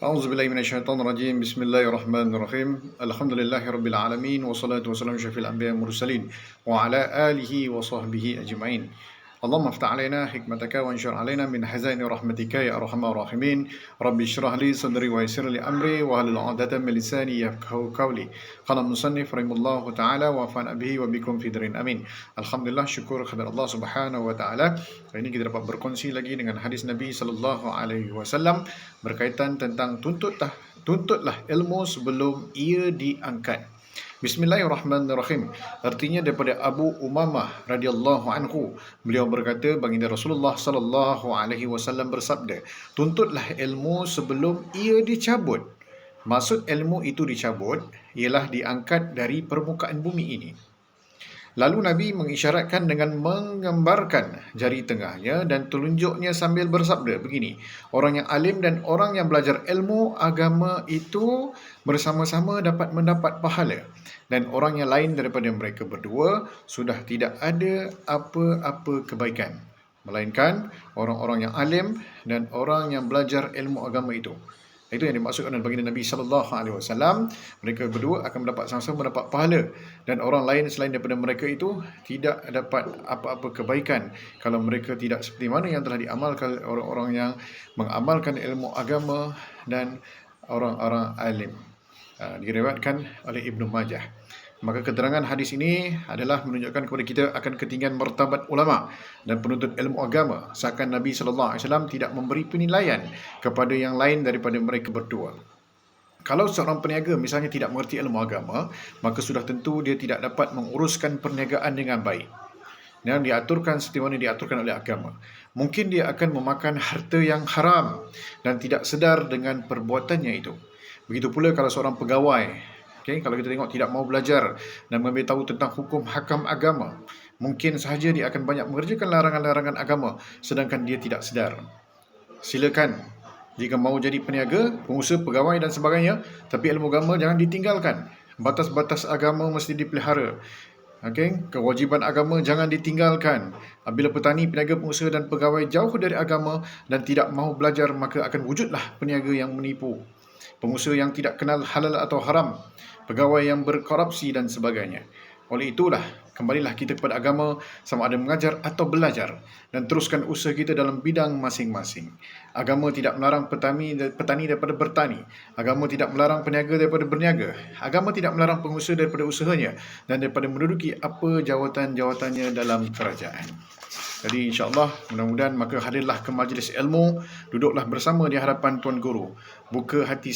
A'udzubillahi minasyaitonirrajim. Bismillahirrahmanirrahim. Alhamdulillahirabbil alamin wassalatu wassalamu syafil anbiya'i mursalin wa ala alihi wa sahbihi ajmain. Allahumma iftah alaina hikmataka wa anshur alaina min hazaini rahmatika ya arhamar rahimin. Rabbi shrah li sadri wa yassir li amri wa hlul 'uqdatam min lisani yafqahu qawli. Qala musannif rahimahullahu ta'ala wa fa'ana bihi wa bikum fi darin amin. Alhamdulillah, syukur kepada Allah Subhanahu wa taala. Hari ini kita dapat berkongsi lagi dengan hadis Nabi sallallahu alaihi wasallam berkaitan tentang tuntutlah ilmu sebelum ia diangkat. Bismillahirrahmanirrahim. Artinya daripada Abu Umamah radhiyallahu anhu, beliau berkata, baginda Rasulullah sallallahu alaihi wasallam bersabda, tuntutlah ilmu sebelum ia dicabut. Maksud ilmu itu dicabut ialah diangkat dari permukaan bumi ini. Lalu Nabi mengisyaratkan dengan menggambarkan jari tengahnya dan telunjuknya sambil bersabda begini, orang yang alim dan orang yang belajar ilmu agama itu bersama-sama dapat mendapat pahala, dan orang yang lain daripada mereka berdua sudah tidak ada apa-apa kebaikan, melainkan orang-orang yang alim dan orang yang belajar ilmu agama itu. Itu yang dimaksudkan oleh baginda Nabi sallallahu alaihi wasallam. Mereka berdua akan sama-sama mendapat pahala, dan orang lain selain daripada mereka itu tidak dapat apa-apa kebaikan kalau mereka tidak seperti mana yang telah diamalkan orang-orang yang mengamalkan ilmu agama dan orang-orang alim. Diriwayatkan oleh Ibnu Majah. Maka keterangan hadis ini adalah menunjukkan kepada kita akan ketinggian martabat ulama dan penuntut ilmu agama, seakan Nabi sallallahu alaihi wasallam tidak memberi penilaian kepada yang lain daripada mereka berdua. Kalau seorang peniaga misalnya tidak mengerti ilmu agama, maka sudah tentu dia tidak dapat menguruskan perniagaan dengan baik dan diaturkan seperti mana diaturkan oleh agama. Mungkin dia akan memakan harta yang haram dan tidak sedar dengan perbuatannya itu. Begitu pula kalau seorang pegawai, kalau kita tengok tidak mau belajar dan memberitahu tentang hukum hakam agama, mungkin sahaja dia akan banyak mengerjakan larangan-larangan agama sedangkan dia tidak sedar. Silakan, jika mau jadi peniaga, pengusaha, pegawai dan sebagainya, tapi ilmu agama jangan ditinggalkan. Batas-batas agama mesti dipelihara. Kewajiban agama jangan ditinggalkan. Apabila petani, peniaga, pengusaha dan pegawai jauh dari agama dan tidak mahu belajar, maka akan wujudlah peniaga yang menipu, pengusaha yang tidak kenal halal atau haram, pegawai yang berkorupsi dan sebagainya. Oleh itulah, kembalilah kita kepada agama, sama ada mengajar atau belajar, dan teruskan usaha kita dalam bidang masing-masing. Agama tidak melarang petani daripada bertani. Agama tidak melarang peniaga daripada berniaga. Agama tidak melarang pengusaha daripada usahanya dan daripada menduduki apa jawatan-jawatannya dalam kerajaan. Jadi insya-Allah, mudah-mudahan maka hadirlah ke majlis ilmu, duduklah bersama di hadapan Tuan Guru, buka hati